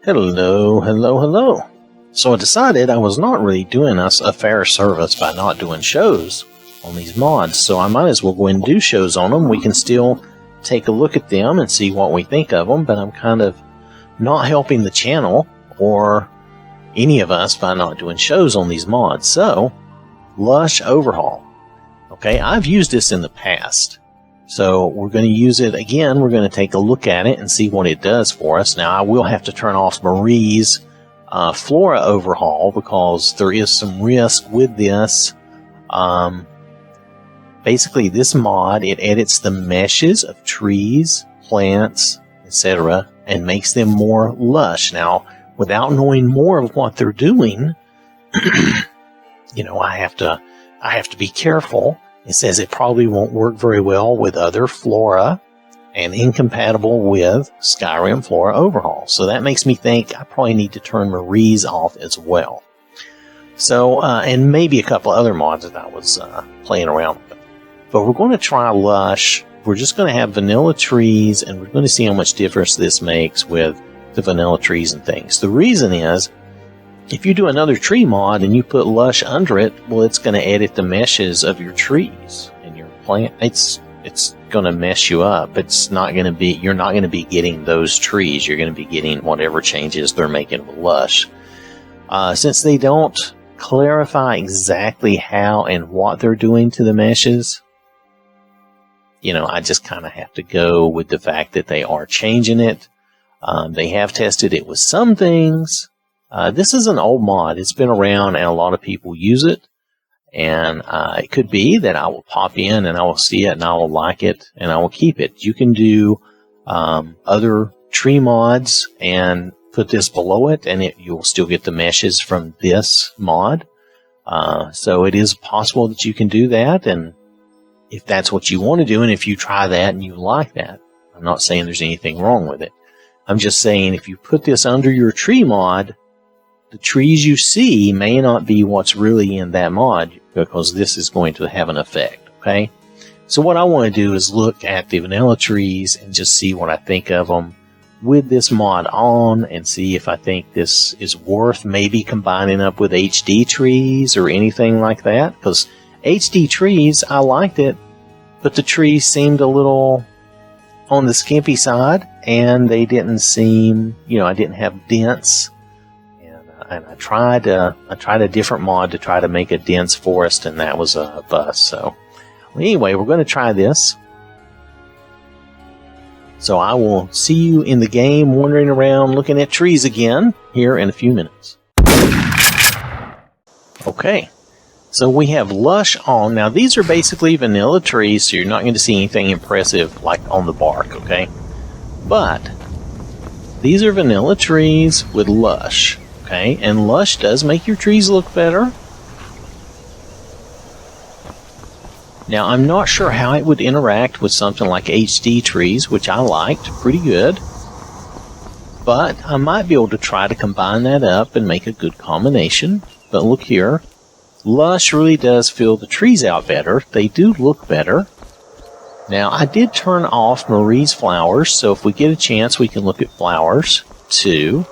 Hello, hello, hello. So I decided I was not really doing us a fair service by not doing shows on these mods, so I might as well go and do shows on them. We can still take a look at them and see what we think of them, but I'm kind of not helping the channel or any of us by not doing shows on these mods. So, Lush Overhaul. Okay, I've used this in the past, so we're going to use it again. We're going to take a look at it and see what it does for us. Now, I will have to turn off Marie's Flora Overhaul because there is some risk with this. Basically, this mod, it edits the meshes of trees, plants, etc., and makes them more lush. Now, without knowing more of what they're doing, you know, I have to be careful. It says it probably won't work very well with other flora and incompatible with Skyrim Flora Overhaul. So that makes me think I probably need to turn Marie's off as well. So, and maybe a couple other mods that I was playing around with. But we're going to try Lush. We're just going to have vanilla trees, and we're going to see how much difference this makes with the vanilla trees and things. The reason is, if you do another tree mod and you put Lush under it, well, it's going to edit the meshes of your trees and your plant. It's going to mess you up. It's not going to be, you're not going to be getting those trees. You're going to be getting whatever changes they're making with Lush. Since they don't clarify exactly how and what they're doing to the meshes, you know, I just kind of have to go with the fact that they are changing it. They have tested it with some things. This is an old mod. It's been around and a lot of people use it. And it could be that I will pop in and I will see it and I will like it and I will keep it. You can do other tree mods and put this below it, and you'll still get the meshes from this mod. So it is possible that you can do that, and if that's what you want to do, and if you try that and you like that, I'm not saying there's anything wrong with it. I'm just saying if you put this under your tree mod, the trees you see may not be what's really in that mod, because this is going to have an effect, okay? So what I want to do is look at the vanilla trees and just see what I think of them with this mod on, and see if I think this is worth maybe combining up with HD trees or anything like that, because HD trees, I liked it, but the trees seemed a little on the skimpy side, and they didn't seem, you know, I didn't have dense. And I tried a different mod to try to make a dense forest, and that was a bust. So anyway, we're going to try this. So I will see you in the game, wandering around looking at trees again here in a few minutes. Okay, so we have Lush on. Now these are basically vanilla trees, so you're not going to see anything impressive like on the bark, okay? But these are vanilla trees with Lush. Okay, and Lush does make your trees look better. Now, I'm not sure how it would interact with something like HD trees, which I liked pretty good. But I might be able to try to combine that up and make a good combination. But look here. Lush really does fill the trees out better. They do look better. Now, I did turn off Marie's flowers, so if we get a chance, we can look at flowers too.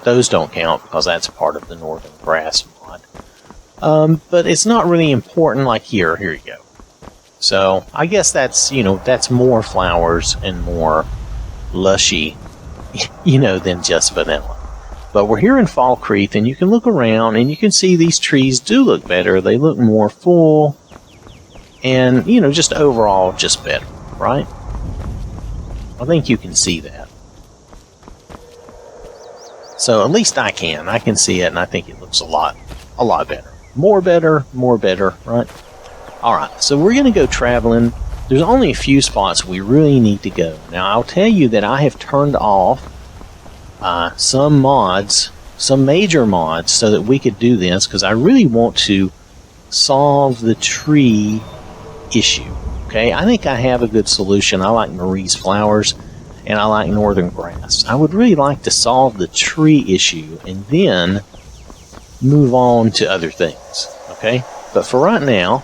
Those don't count because that's part of the Northern Grass mod. But it's not really important like here. Here you go. So I guess that's, you know, that's more flowers and more lushy, you know, than just vanilla. But we're here in Fall Creek, and you can look around and you can see these trees do look better. They look more full and, you know, just overall just better, right? I think you can see that. So at least I can see it, and I think it looks a lot better. More better, right? Alright, so we're going to go traveling. There's only a few spots we really need to go. Now, I'll tell you that I have turned off some mods, some major mods, so that we could do this, because I really want to solve the tree issue. Okay, I think I have a good solution. I like Marie's flowers, and I like Northern Grass. I would really like to solve the tree issue and then move on to other things, okay? But for right now,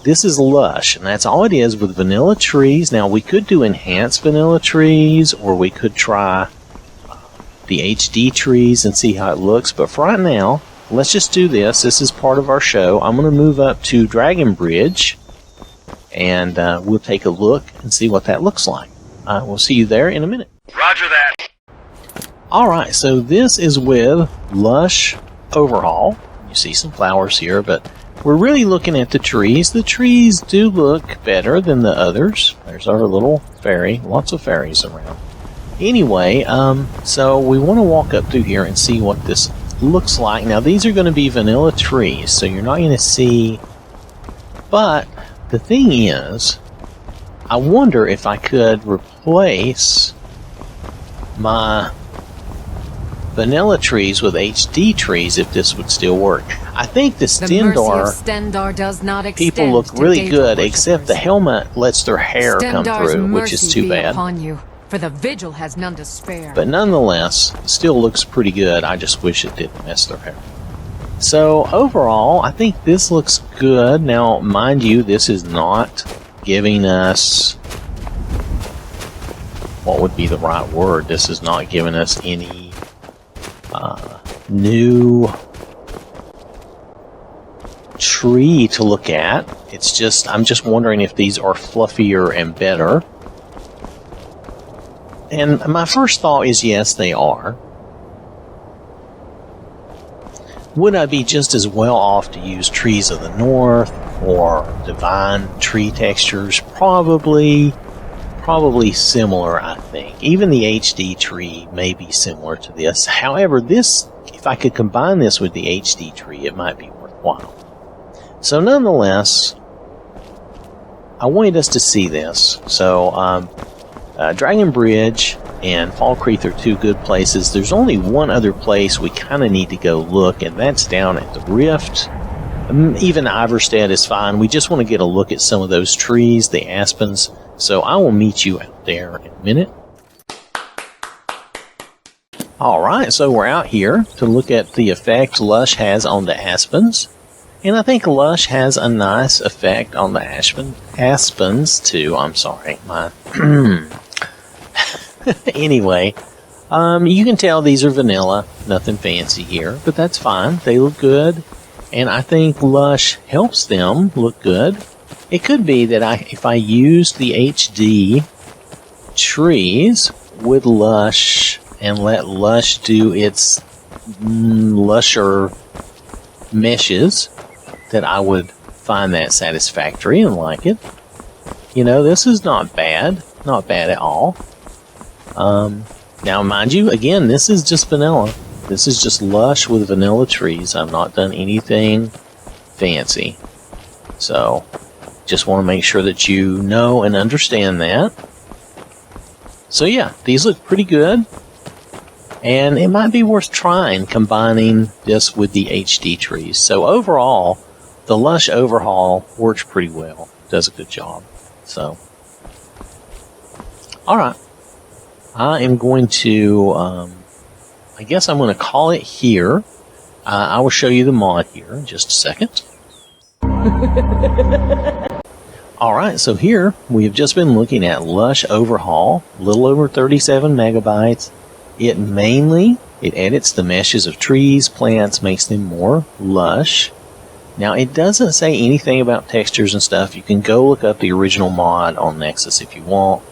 this is Lush, and that's all it is with vanilla trees. Now, we could do enhanced vanilla trees, or we could try the HD trees and see how it looks. But for right now, let's just do this. This is part of our show. I'm going to move up to Dragon Bridge, and we'll take a look and see what that looks like. We'll see you there in a minute. Roger that. Alright, so this is with Lush Overhaul. You see some flowers here, but we're really looking at the trees. The trees do look better than the others. There's our little fairy. Lots of fairies around. Anyway, so we want to walk up through here and see what this looks like. Now, these are going to be vanilla trees, so you're not going to see... But the thing is, I wonder if I could replace my vanilla trees with HD trees, if this would still work. I think the Stendar does not people look really good, except the helmet lets their hair come through, which is too bad. Upon you, for the vigil has none to spare. But nonetheless, it still looks pretty good. I just wish it didn't mess their hair. So overall, I think this looks good. Now, mind you, this is not giving us... what would be the right word? This is not giving us any new tree to look at. It's just, I'm just wondering if these are fluffier and better. And my first thought is yes, they are. Would I be just as well off to use Trees of the North or Divine Tree Textures? Probably similar, I think. Even the HD tree may be similar to this. However, this, if I could combine this with the HD tree, it might be worthwhile. So nonetheless, I wanted us to see this. So Dragon Bridge and Fall Creek are two good places. There's only one other place we kind of need to go look, and that's down at the Rift. Even Iverstead is fine. We just want to get a look at some of those trees, the aspens. So I will meet you out there in a minute. Alright, so we're out here to look at the effect Lush has on the aspens. And I think Lush has a nice effect on the aspens too. I'm sorry. Anyway, you can tell these are vanilla. Nothing fancy here, but that's fine. They look good. And I think Lush helps them look good. It could be that if I use the HD trees with Lush and let Lush do its lusher meshes, that I would find that satisfactory and like it. You know, this is not bad. Not bad at all. Now, mind you, again, this is just vanilla. This is just Lush with vanilla trees. I've not done anything fancy. So, just want to make sure that you know and understand that. So yeah, these look pretty good. And it might be worth trying combining this with the HD trees. So overall, the Lush Overhaul works pretty well. Does a good job. So, alright. I am going to, I guess I'm going to call it here. I will show you the mod here in just a second. Alright, so here we have just been looking at Lush Overhaul, a little over 37 megabytes. It edits the meshes of trees, plants, makes them more lush. Now, it doesn't say anything about textures and stuff. You can go look up the original mod on Nexus if you want.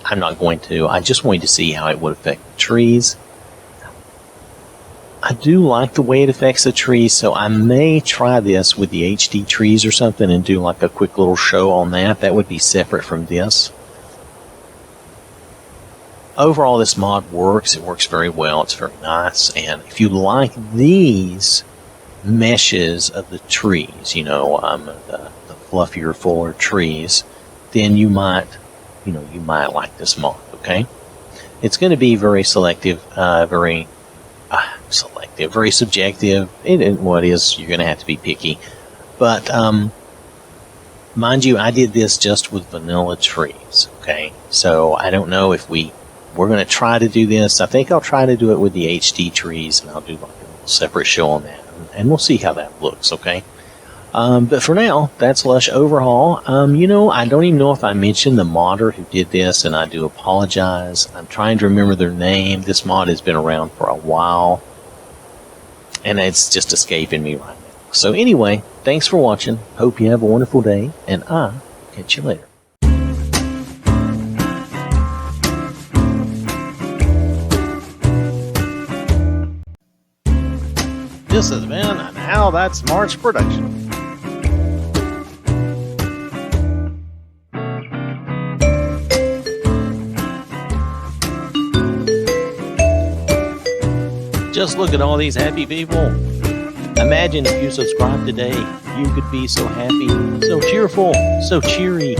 I'm not going to. I just wanted to see how it would affect the trees. I do like the way it affects the trees, so I may try this with the HD trees or something and do like a quick little show on that. That would be separate from this. Overall, this mod works. It works very well. It's very nice. And if you like these meshes of the trees, you know, the fluffier, fuller trees, then you might like this mod, okay? It's going to be very selective, very subjective. You're going to have to be picky. But, mind you, I did this just with vanilla trees, okay? So I don't know if we're going to try to do this. I think I'll try to do it with the HD trees, and I'll do like a little separate show on that. And we'll see how that looks, okay? But for now, that's Lush Overhaul. I don't even know if I mentioned the modder who did this, and I do apologize. I'm trying to remember their name. This mod has been around for a while, and it's just escaping me right now. So anyway, thanks for watching. Hope you have a wonderful day, and I'll catch you later. This has been an OwwThatSmarts production. Just look at all these happy people. Imagine if you subscribed today, you could be so happy, so cheerful, so cheery.